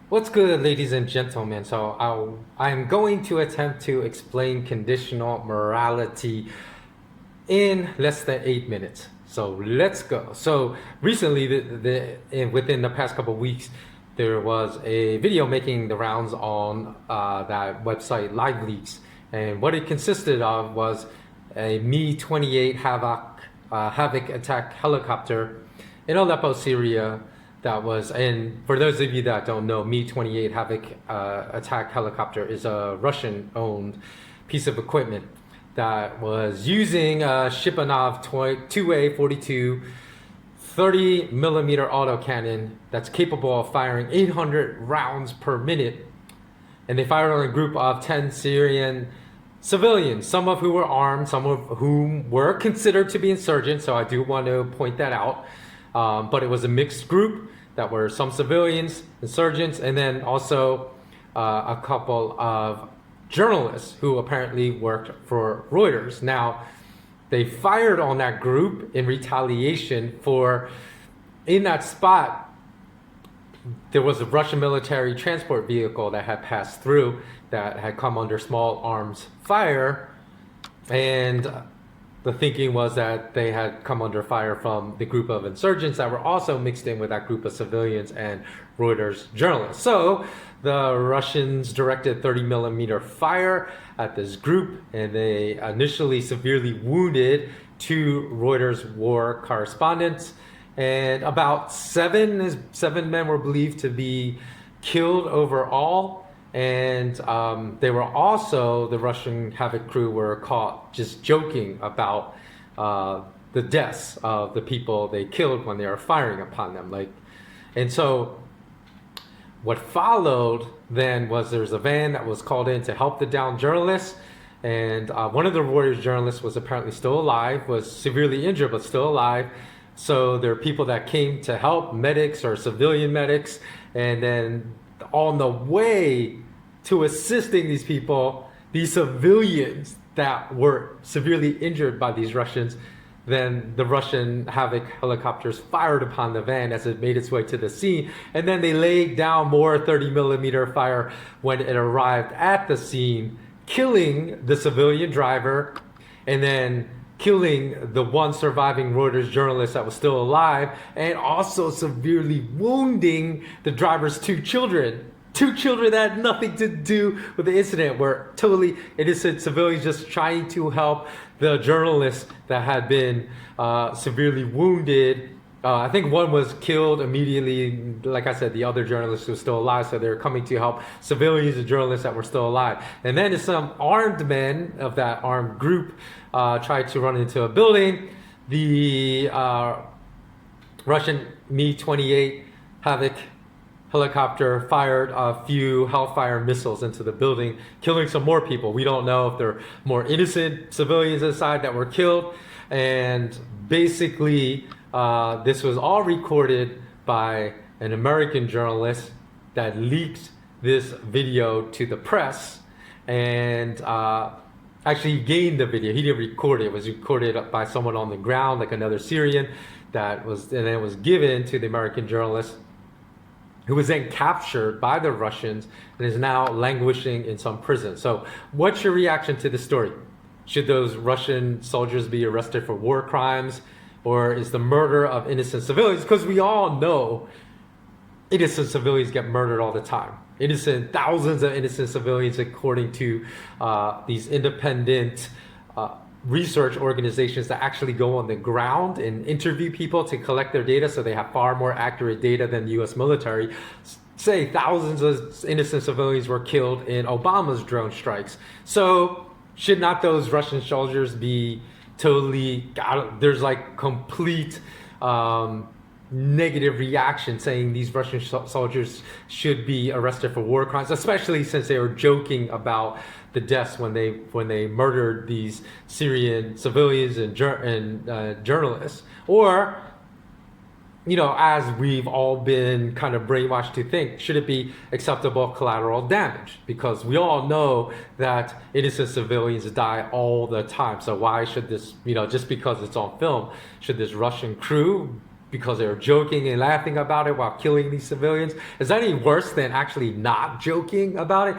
What's good, ladies and gentlemen? I'm going to attempt to explain conditional morality in less than 8 minutes. So let's go. So recently, within the past couple of weeks, there was a video making the rounds on that website LiveLeaks, and what it consisted of was a Me-28 Havoc attack helicopter in Aleppo, Syria. That was, and for those of you that don't know, Me-28 Havoc attack helicopter is a Russian-owned piece of equipment that was using a Shipanov 2A42 30 millimeter autocannon that's capable of firing 800 rounds per minute. And they fired on a group of 10 Syrian civilians, some of who were armed, some of whom were considered to be insurgents. So I do want to point that out. But it was a mixed group that were some civilians, insurgents, and then also a couple of journalists who apparently worked for Reuters. Now, they fired on that group in retaliation for, in that spot, there was a Russian military transport vehicle that had passed through that had come under small arms fire, and the thinking was that they had come under fire from the group of insurgents that were also mixed in with that group of civilians and Reuters journalists. So the Russians directed 30 millimeter fire at this group, and they initially severely wounded two Reuters war correspondents, and about seven men were believed to be killed overall. And they were also, the Russian Havoc crew were caught just joking about the deaths of the people they killed when they were firing upon them. And so what followed then was there's a van that was called in to help the downed journalists. And one of the Reuters journalists was apparently still alive, was severely injured, but still alive. So there are people that came to help, medics or civilian medics. And then on the way to assisting these people, these civilians that were severely injured by these Russians, then the Russian Havoc helicopters fired upon the van as it made its way to the scene. And then they laid down more 30 millimeter fire when it arrived at the scene, killing the civilian driver and then killing the one surviving Reuters journalist that was still alive, and also severely wounding the driver's two children. Two children that had nothing to do with the incident, were totally innocent civilians just trying to help the journalist that had been severely wounded. I think one was killed immediately. Like I said, the other journalist was still alive, so they were coming to help civilians and journalists that were still alive. And then some armed men of that armed group tried to run into a building. The Russian Me-28 Havoc helicopter fired a few Hellfire missiles into the building, killing some more people. We don't know if there are more innocent civilians inside that were killed. And basically, this was all recorded by an American journalist that leaked this video to the press, and actually gained the video. He didn't record it. It was recorded by someone on the ground, like another Syrian, and then it was given to the American journalist, who was then captured by the Russians and is now languishing in some prison. So what's your reaction to this story? Should those Russian soldiers be arrested for war crimes? Or is the murder of innocent civilians? Because we all know innocent civilians get murdered all the time. Thousands of innocent civilians, according to these independent research organizations that actually go on the ground and interview people to collect their data, so they have far more accurate data than the US military. Say thousands of innocent civilians were killed in Obama's drone strikes. So should not those Russian soldiers be totally, there's like complete negative reaction saying these Russian soldiers should be arrested for war crimes, especially since they were joking about the deaths when they murdered these Syrian civilians and journalists. Or, as we've all been kind of brainwashed to think, should it be acceptable collateral damage? Because we all know that innocent civilians die all the time. So why should this, just because it's on film, should this Russian crew because they were joking and laughing about it while killing these civilians. Is that any worse than actually not joking about it?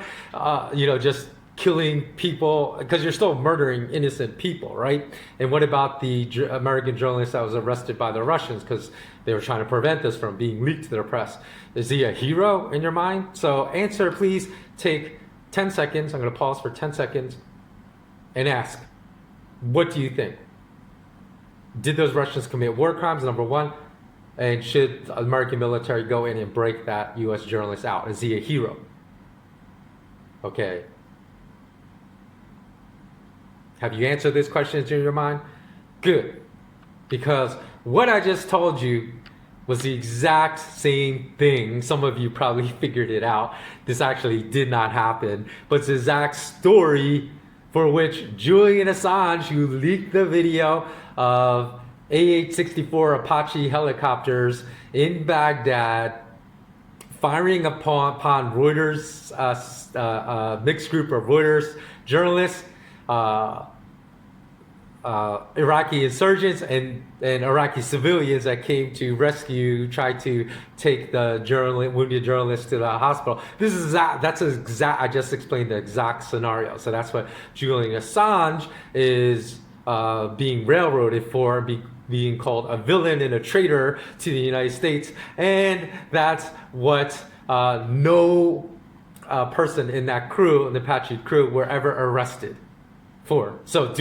Just killing people, because you're still murdering innocent people, right? And what about the American journalist that was arrested by the Russians because they were trying to prevent this from being leaked to the press? Is he a hero in your mind? So answer, please take 10 seconds. I'm going to pause for 10 seconds and ask, what do you think? Did those Russians commit war crimes, number one? And should the American military go in and break that U.S. journalist out? Is he a hero? Okay. Have you answered these questions in your mind? Good. Because what I just told you was the exact same thing. Some of you probably figured it out. This actually did not happen. But it's the exact story for which Julian Assange, who leaked the video of AH-64 Apache helicopters in Baghdad, firing upon Reuters, mixed group of Reuters journalists, Iraqi insurgents and Iraqi civilians that came to rescue, try to take the wounded journalist to the hospital. I just explained the exact scenario. So that's what Julian Assange is being railroaded for, being called a villain and a traitor to the United States. And that's what no person in that crew, the Apache crew, were ever arrested for. So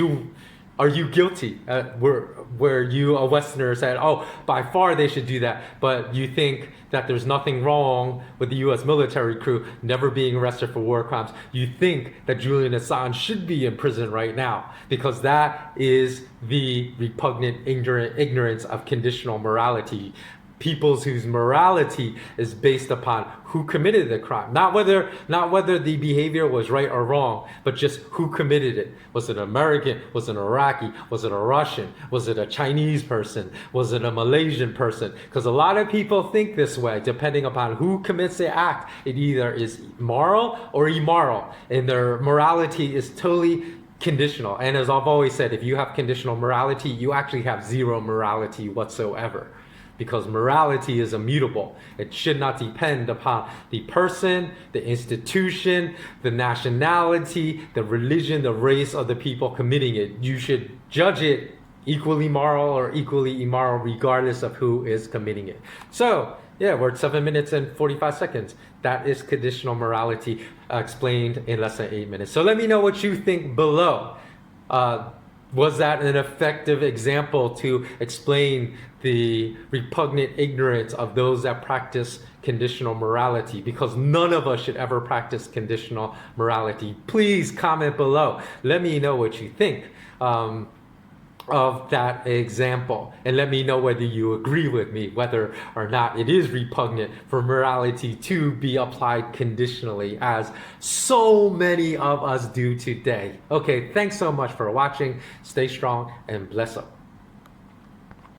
are you guilty? Where you, a Westerner, said, oh, by far they should do that, but you think that there's nothing wrong with the U.S. military crew never being arrested for war crimes. You think that Julian Assange should be in prison right now because that is the repugnant ignorance of conditional morality. Peoples whose morality is based upon who committed the crime, not whether the behavior was right or wrong, but just who committed it. Was it an American? Was it an Iraqi? Was it a Russian? Was it a Chinese person? Was it a Malaysian person? Because a lot of people think this way, depending upon who commits the act. It either is moral or immoral, and their morality is totally conditional. And as I've always said, if you have conditional morality, you actually have zero morality whatsoever. Because morality is immutable. It should not depend upon the person, the institution, the nationality, the religion, the race of the people committing it. You should judge it equally moral or equally immoral regardless of who is committing it. So, yeah, we're at 7 minutes and 45 seconds. That is conditional morality explained in less than 8 minutes. So let me know what you think below. Was that an effective example to explain the repugnant ignorance of those that practice conditional morality? Because none of us should ever practice conditional morality. Please comment below. Let me know what you think of that example. And let me know whether you agree with me, whether or not it is repugnant for morality to be applied conditionally, as so many of us do today. Okay, thanks so much for watching. Stay strong and bless up.